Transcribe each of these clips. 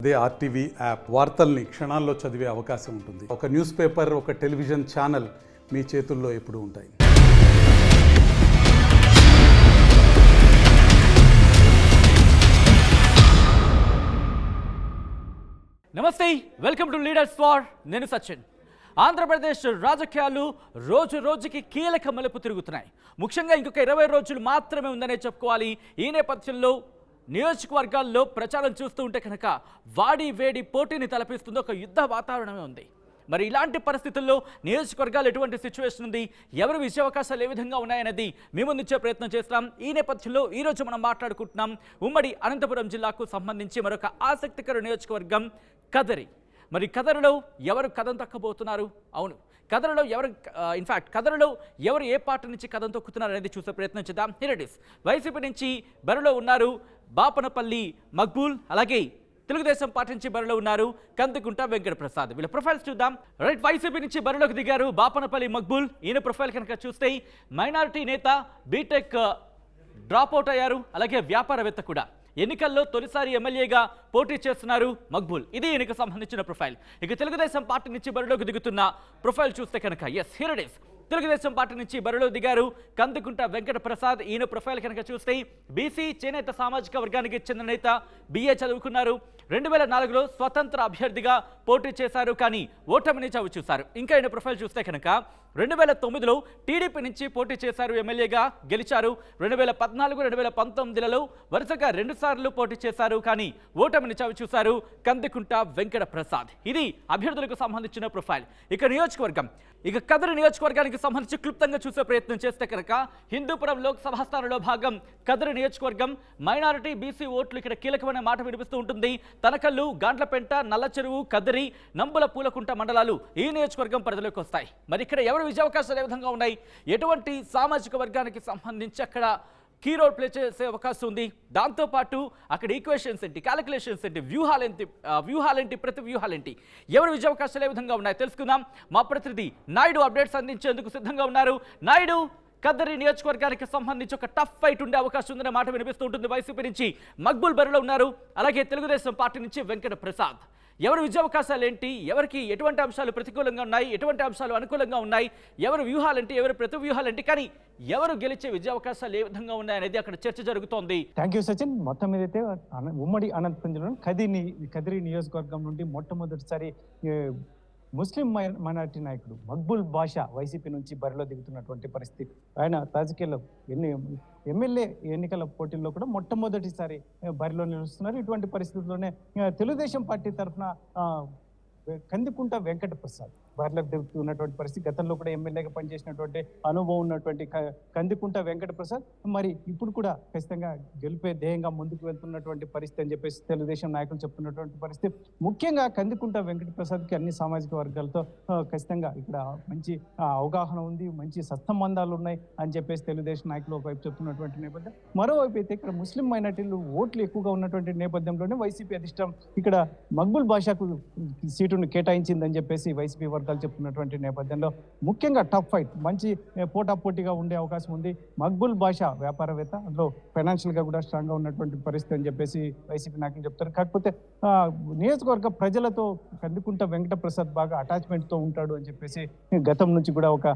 అదే RTV app వార్తల్ని క్షణాల్లో చదివే అవకాశం ఉంటుంది. ఒక న్యూస్ పేపర్, ఒక టెలివిజన్ ఛానల్ మీ చేతుల్లో ఎప్పుడూ ఉంటాయి. నమస్తే, వెల్కమ్ టు లీడర్స్ వార్. నేను సచిన్. ఆంధ్రప్రదేశ్ రాజకీయాలు రోజు రోజుకి కీలక మలుపు తిరుగుతున్నాయి. ముఖ్యంగా ఇంకొక 20 రోజులు మాత్రమే ఉందనే చెప్పుకోవాలి. ఈ నేపథ్యంలో నియోజకవర్గాల్లో ప్రచారం చూస్తూ ఉంటే కనుక వాడి వేడి పోటీని తలపిస్తుంది. ఒక యుద్ధ వాతావరణమే ఉంది. మరి ఇలాంటి పరిస్థితుల్లో నియోజకవర్గాలు ఎటువంటి సిచ్యువేషన్ ఉంది, ఎవరి విజయ అవకాశాలు ఏ విధంగా ఉన్నాయనేది మీ ముందుంచే ప్రయత్నం చేస్తాం. ఈ నేపథ్యంలో ఈరోజు మనం మాట్లాడుకుంటున్నాం ఉమ్మడి అనంతపురం జిల్లాకు సంబంధించి మరొక ఆసక్తికర నియోజకవర్గం కదరి. మరి కదరిలో ఎవరు కథం తక్కబోతున్నారు? అవును, కదరిలో ఎవరు ఏ పార్టీ నుంచి కథం తొక్కుతున్నారు అనేది చూసే ప్రయత్నం చేద్దాం. Here it is. వైసీపీ నుంచి బరిలో ఉన్నారు బాపనపల్లి మక్బూల్, అలాగే తెలుగుదేశం పార్టీ నుంచి బరిలో ఉన్నారు కందుకుంట వెంకట ప్రసాద్. వీళ్ళ ప్రొఫైల్స్ చూద్దాం. రైట్, వైసీపీ నుంచి బరిలోకి దిగారు బాపనపల్లి మక్బూల్. ఈయన ప్రొఫైల్ కనుక చూస్తే మైనారిటీ నేత, బీటెక్ డ్రాప్ అవుట్ అయ్యారు, అలాగే వ్యాపారవేత్త కూడా. ఎన్నికల్లో తొలిసారి ఎమ్మెల్యేగా పోటీ చేస్తున్నారు మక్బూల్. ఇది ఈయనకు సంబంధించిన ప్రొఫైల్. ఇక తెలుగుదేశం పార్టీ నుంచి బరిలోకి దిగుతున్న ప్రొఫైల్ చూస్తే కనుక here it is. Telugu Desam party నుంచి బరిలో దిగారు కందుకుంట వెంకట ప్రసాద్. ఈయన ప్రొఫైల్ కనుక చూస్తే బీసీ చేనేత సామాజిక వర్గానికి చెందిన నేత, BA చదువుకున్నారు. 2004లో స్వతంత్ర అభ్యర్థిగా పోటీ చేశారు, కానీ ఓటమిని చవి చూశారు. ఇంకా ఈయన ప్రొఫైల్ చూస్తే కనుక 2009లో టీడీపీ నుంచి పోటీ చేశారు, ఎమ్మెల్యేగా గెలిచారు. 2014, 2019లలో వరుసగా 2 సార్లు పోటీ చేశారు, కానీ ఓటమిని చవి చూశారు కందుకుంట వెంకట ప్రసాద్. ఇది అభ్యర్థులకు సంబంధించిన ప్రొఫైల్. ఇక కదరి నియోజకవర్గానికి సంబంధించి క్లుప్తంగా చూసే ప్రయత్నం చేస్తే కనుక హిందూపురం లోక్సభ స్థానంలో భాగం కదరి నియోజకవర్గం. మైనారిటీ, బీసీ ఓట్లు ఇక్కడ కీలకమైన మాట వినిపిస్తూ ఉంటుంది. తనకల్లు, గాండ్లపెంట, నల్లచెరువు, కదరి, నంబుల పూలకుంట మండలాలు ఈ నియోజకవర్గం పరిధిలోకి వస్తాయి. మరి ఇక్కడ ఎవరు విజయ అవకాశాలు ఏ విధంగా ఉన్నాయి, ఎటువంటి సామాజిక వర్గానికి సంబంధించి అక్కడ కీ రోల్ ప్లే చేసే అవకాశం ఉంది, దాంతోపాటు అక్కడ ఈక్వేషన్స్ ఏంటి, క్యాలిక్యులేషన్స్ ఏంటి, వ్యూహాలేంటి, ప్రతి వ్యూహాలేంటి, ఎవరి విజయ అవకాశాలు ఏ విధంగా ఉన్నాయి తెలుసుకుందాం. మా ప్రతినిధి నాయుడు అప్డేట్స్ అందించేందుకు సిద్ధంగా ఉన్నారు. నాయుడు, కదరి నియోజకవర్గానికి సంబంధించి ఒక టఫ్ ఫైట్ ఉండే అవకాశం ఉందనే మాట వినిపిస్తూ ఉంటుంది. వైసీపీ నుంచి మక్బూల్ బరిలో ఉన్నారు, అలాగే తెలుగుదేశం పార్టీ నుంచి వెంకట ప్రసాద్. ఎవరి విజయ అవకాశాలు ఏంటి, ఎవరికి ఎటువంటి అంశాలు ప్రతికూలంగా ఉన్నాయి, ఎటువంటి అంశాలు అనుకూలంగా ఉన్నాయి, ఎవరి వ్యూహాలేంటి, ఎవరి ప్రతి వ్యూహాలేంటి, కానీ ఎవరు గెలిచే విజయ అవకాశాలు ఏ విధంగా ఉన్నాయనేది అక్కడ చర్చ జరుగుతోంది. Thank you Sachin. మొత్తం మీదైతే ఉమ్మడి అనంతపురం జిల్లా కదిరి నియోజకవర్గం నుండి మొట్టమొదటిసారి ముస్లిం మైనారిటీ నాయకుడు మక్బూల్ బాషా వైసీపీ నుంచి బరిలో దిగుతున్నటువంటి పరిస్థితి. ఆయన రాజకీయాల్లో ఎమ్మెల్యే ఎన్నికల పోటీల్లో కూడా మొట్టమొదటిసారి బరిలో నిలుస్తున్నారు. ఇటువంటి పరిస్థితుల్లోనే తెలుగుదేశం పార్టీ తరఫున కందుకుంట వెంకట ప్రసాద్ బరిలోకి దిగుతున్నటువంటి పరిస్థితి. గతంలో కూడా ఎమ్మెల్యేగా పనిచేసినటువంటి అనుభవం ఉన్నటువంటి కందుకుంట వెంకట ప్రసాద్ మరి ఇప్పుడు కూడా ఖచ్చితంగా గెలిపే ధ్యేయంగా ముందుకు వెళ్తున్నటువంటి పరిస్థితి అని చెప్పేసి తెలుగుదేశం నాయకులు చెప్తున్నటువంటి పరిస్థితి. ముఖ్యంగా కందుకుంట వెంకట ప్రసాద్కి అన్ని సామాజిక వర్గాలతో ఖచ్చితంగా ఇక్కడ మంచి అవగాహన ఉంది, మంచి సత్సంబంధాలు ఉన్నాయి అని చెప్పేసి తెలుగుదేశం నాయకులు ఒకవైపు చెప్తున్నటువంటి నేపథ్యం. మరోవైపు అయితే ఇక్కడ ముస్లిం మైనార్టీలు ఓట్లు ఎక్కువగా ఉన్నటువంటి నేపథ్యంలోనే వైసీపీ అధిష్టానం ఇక్కడ మక్బూల్ బాషాకు సీటును కేటాయించిందని చెప్పేసి వైసీపీ వర్గాలు చెప్తున్నటువంటి నేపథ్యంలో ముఖ్యంగా టఫ్ ఫైట్, మంచి పోటాపోటీగా ఉండే అవకాశం ఉంది. మక్బూల్ బాషా వ్యాపారవేత్త, అందులో ఫైనాన్షియల్ గా కూడా స్ట్రాంగ్ గా ఉన్నటువంటి పరిస్థితి అని చెప్పేసి వైసీపీ నాయకులు చెప్తారు. కాకపోతే నియోజకవర్గ ప్రజలతో కందుకుంట వెంకట ప్రసాద్ బాగా అటాచ్మెంట్ తో ఉంటాడు అని చెప్పేసి గతం నుంచి కూడా ఒక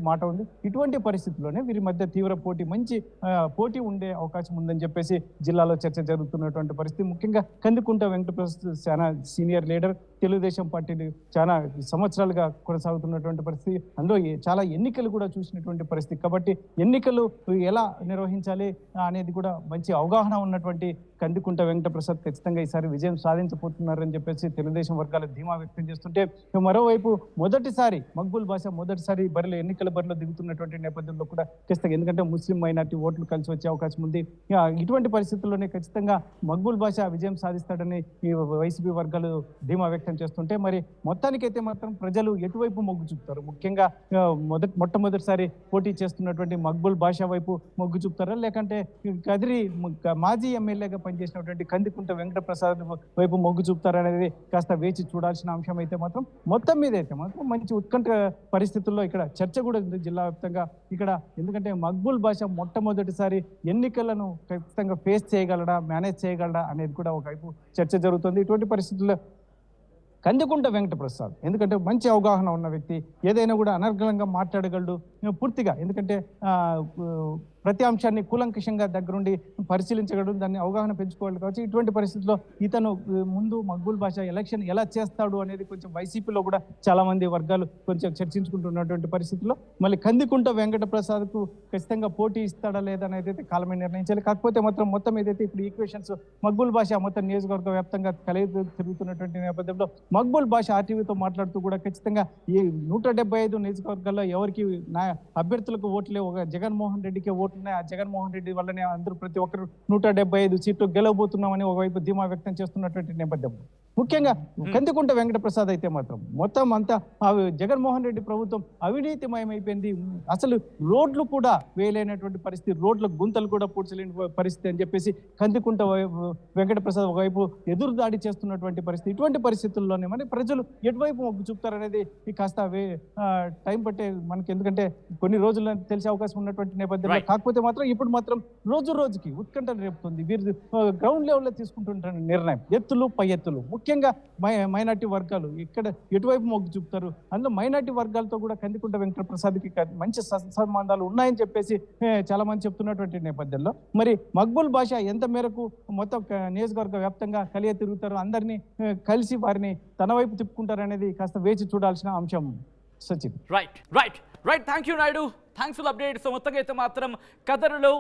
మాట ఉంది. ఇటువంటి పరిస్థితుల్లోనే వీరి మధ్య తీవ్ర పోటీ, మంచి పోటీ ఉండే అవకాశం ఉందని చెప్పేసి జిల్లాలో చర్చ జరుగుతున్నటువంటి పరిస్థితి. ముఖ్యంగా కందుకుంట వెంకట ప్రసాద్ చాలా సీనియర్ లీడర్, తెలుగుదేశం పార్టీని చాలా సంవత్సరాలుగా కొనసాగుతున్నటువంటి పరిస్థితి. అందులో చాలా ఎన్నికలు కూడా చూసినటువంటి పరిస్థితి. కాబట్టి ఎన్నికలు ఎలా నిర్వహించాలి అనేది కూడా మంచి అవగాహన ఉన్నటువంటి కందుకుంట వెంకట ప్రసాద్ ఖచ్చితంగా ఈసారి విజయం సాధించబోతున్నారని చెప్పేసి తెలుగుదేశం వర్గాలు ధీమా వ్యక్తం చేస్తుంటే, మరోవైపు మొదటిసారి మక్బూల్ బాషా ఎన్నికల బరిలో దిగుతున్నటువంటి నేపథ్యంలో కూడా ఖచ్చితంగా, ఎందుకంటే ముస్లిం మైనార్టీ ఓట్లు కలిసి వచ్చే అవకాశం ఉంది. ఇటువంటి పరిస్థితుల్లోనే ఖచ్చితంగా మక్బూల్ బాషా విజయం సాధిస్తాడని ఈ వైసీపీ వర్గాలు ధీమా వ్యక్తం వ్యక్తం చేస్తుంటే మరి మొత్తానికైతే మాత్రం ప్రజలు ఎటువైపు మొగ్గు చూపుతారు? ముఖ్యంగా మొట్టమొదటిసారి పోటీ చేస్తున్నటువంటి మక్బుల్ బాషా వైపు మొగ్గు చూపుతారా, లేకంటే కదిరి మాజీ ఎమ్మెల్యేగా పనిచేసినటువంటి కందికుంట వెంకటప్రసాద్ వైపు మొగ్గు చూపుతారా అనేది కాస్త వేచి చూడాల్సిన అంశం అయితే మాత్రం మొత్తం మీద అయితే మాత్రం మంచి ఉత్కంఠ పరిస్థితుల్లో ఇక్కడ చర్చ కూడా ఉంది జిల్లా వ్యాప్తంగా. ఇక్కడ ఎందుకంటే మక్బుల్ బాషా మొట్టమొదటిసారి ఎన్నికలను ఖచ్చితంగా ఫేస్ చేయగలడా, మేనేజ్ చేయగలడా అనేది కూడా ఒకవైపు చర్చ జరుగుతుంది. ఇటువంటి పరిస్థితుల్లో కందికుంట వెంకటప్రసాద్ ఎందుకంటే మంచి అవగాహన ఉన్న వ్యక్తి, ఏదైనా కూడా అనర్గళంగా మాట్లాడగలడు పూర్తిగా. ఎందుకంటే ప్రతి అంశాన్ని కూలంకషంగా దగ్గరుండి పరిశీలించగలడు, దాన్ని అవగాహన పెంచుకోవాలి. కాబట్టి ఇటువంటి పరిస్థితుల్లో ఇతను ముందు మక్బుల్ బాషా ఎలక్షన్ ఎలా చేస్తాడు అనేది కొంచెం వైసీపీలో కూడా చాలా మంది వర్గాలు కొంచెం చర్చించుకుంటున్నటువంటి పరిస్థితుల్లో మళ్ళీ కందికుంట వెంకటప్రసాద్కు ఖచ్చితంగా పోటీ ఇస్తాడా లేదా అనేది అయితే కాలమే నిర్ణయించాలి. కాకపోతే మాత్రం మొత్తం ఏదైతే ఇప్పుడు ఈక్వేషన్స్ మక్బుల్ బాషా మొత్తం నియోజకవర్గ వ్యాప్తంగా తిరుగుతున్నటువంటి నేపథ్యంలో మక్బుల్ బాషా ఆర్టీవీతో మాట్లాడుతూ కూడా ఖచ్చితంగా ఈ 175 నియోజకవర్గాల్లో ఎవరికి అభ్యర్థులకు ఓట్లే, ఒక జగన్మోహన్ రెడ్డికి ఓట్లున్నాయి, ఆ జగన్మోహన్ రెడ్డి వల్లనే అందరూ ప్రతి ఒక్కరు 175 సీట్లు గెలవబోతున్నామని ఒకవైపు ధీమా వ్యక్తం చేస్తున్నటువంటి నేపథ్యంలో ముఖ్యంగా కందికుంట వెంకటప్రసాద్ అయితే మాత్రం మొత్తం అంతా జగన్మోహన్ రెడ్డి ప్రభుత్వం అవినీతిమయమైపోయింది, అసలు రోడ్లు కూడా వేయలేనటువంటి పరిస్థితి, రోడ్ల గుంతలు కూడా పూడ్చలేని పరిస్థితి అని చెప్పేసి కందికుంట వెంకటప్రసాద్ ఒకవైపు ఎదురు దాడి చేస్తున్నటువంటి పరిస్థితి. ఇటువంటి పరిస్థితుల్లోనే మరి ప్రజలు ఎటువైపు మొగ్గు చూపుతారనేది కాస్త టైం పట్టే మనకి, ఎందుకంటే కొన్ని రోజుల్లో తెలిసే అవకాశం ఉన్నటువంటి నేపథ్యంలో. కాకపోతే మాత్రం ఇప్పుడు మాత్రం రోజు రోజుకి ఉత్కంఠ రేపుతుంది. వీరు గ్రౌండ్ లెవెల్లో తీసుకుంటున్న నిర్ణయం, ఎత్తులు పై ఎత్తులు, ముఖ్యంగా మైనార్టీ వర్గాలు ఇక్కడ ఎటువైపు మొగ్గు చూపుతారు. అందులో మైనార్టీ వర్గాలతో కూడా కందికుంట వెంకటప్రసాద్కి మంచి సంబంధాలు ఉన్నాయని చెప్పేసి చాలా మంది చెప్తున్నటువంటి నేపథ్యంలో మరి మక్బుల్ బాషా ఎంత మేరకు మొత్తం నియోజకవర్గ వ్యాప్తంగా కలియ తిరుగుతారు, అందరినీ కలిసి వారిని తన వైపు తిప్పుకుంటారనేది కాస్త వేచి చూడాల్సిన అంశం. Sachin. Right thank you Naidu, thanks for update. So మొత్తంగా అయితే మాత్రం కథరులో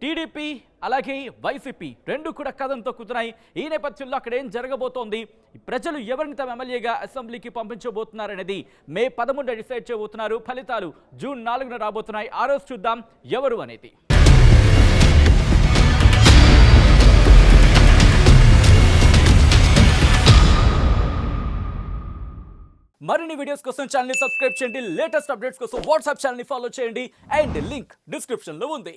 టీడీపీ అలాగే వైసీపీ రెండు కూడా కథం తొక్కుతున్నాయి. ఈ నేపథ్యంలో అక్కడ ఏం జరగబోతోంది, ప్రజలు ఎవరిని తమ ఎమ్మెల్యేగా అసెంబ్లీకి పంపించబోతున్నారనేది మే 13 డిసైడ్ చేయబోతున్నారు. ఫలితాలు జూన్ 4న రాబోతున్నాయి. ఆ రోజు చూద్దాం ఎవరు అనేది. మరిన్ని వీడియోస్ కోసం ఛానల్ ని సబ్స్క్రైబ్ చేయండి. లేటెస్ట్ అప్డేట్స్ కోసం వాట్సాప్ ఛానల్ ని ఫాలో చేయండి. అండ్ లింక్ డిస్క్రిప్షన్ లో ఉంది.